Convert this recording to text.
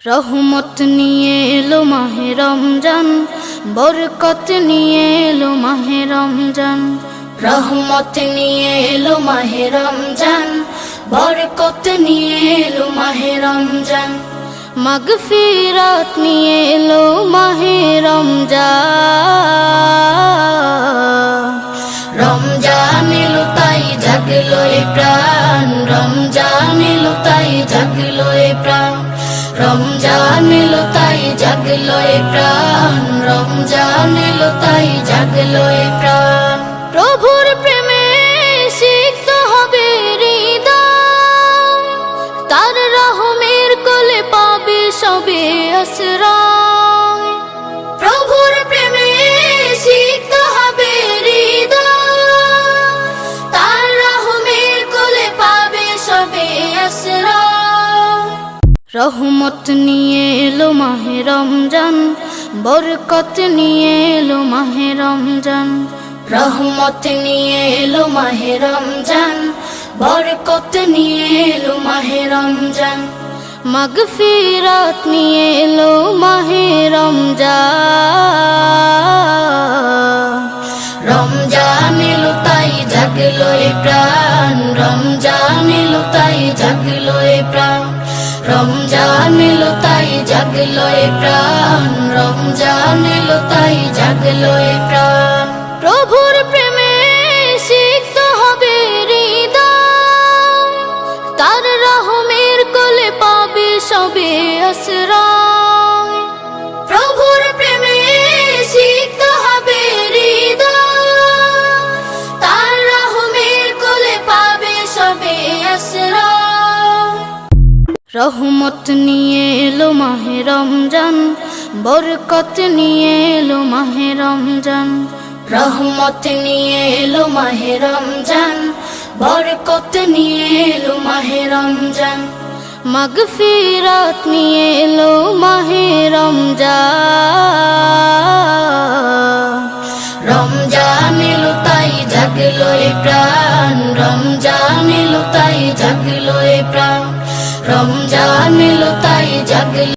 রহমত নিয়ে এলো মাহে রমজান, বরকত নিয়ে এলো মাহে রমজান। রহমত নিয়ে এলো মাহে রমজান, বরকত নিয়ে এলো মাহে রমজান। মাগফিরাত নিয়ে এলো মাহে রমজান। রমজান এলো তাই জাগলো এ প্রাণ, রমজান এলো তাই জাগলো এ প্রাণ। রমজান এলো তাই জাগলো এ প্রাণ, রমজান এলো তাই জাগলো এ প্রাণ। প্রভুর প্রেমে সিক্ত হবে হৃদয়, তার রহমের কোলে পাবে সবে আশ্রয়। প্রভুর প্রেমে সিক্ত হবে হৃদয়, তার রহমের কোলে পাবে সবে আশ্রয়। রহমত নিয়ে এলো মাহে রমজান, বরকত নিয়ে এলো মাহে রমজান। রহমত নিয়ে এলো মাহে রমজান, বরকত নিয়ে এলো মাহে রমজান। মাগফিরাত নিয়ে এলো মাহে রমজান। রমজান এলো তাই জাগলো এ প্রাণ, রমজান এলো তাই জাগলো এ প্রাণ। রমজান এলো তাই জাগলো এ প্রাণ, রমজান এলো তাই জাগলো এ প্রাণ। প্রভুর প্রেমে সিক্ত হবে হৃদয়, তার রহমের কোলে পাবে সবে আশ্রয়। প্রভুর প্রেমে সিক্ত হবে হৃদয়, তার রহমের কোলে পাবে সবে আশ্রয়। রহমত নিয়ে এলো মাহে রমজান, বরকত নিয়ে এলো মাহে রমজান। রহমত নিয়ে এলো মাহে রমজান, বরকত নিয়ে এলো মাহে রমজান। মাগফিরাত নিয়ে এলো মাহে রমজান। রমজান এলো তাই জাগলো এ প্রাণ,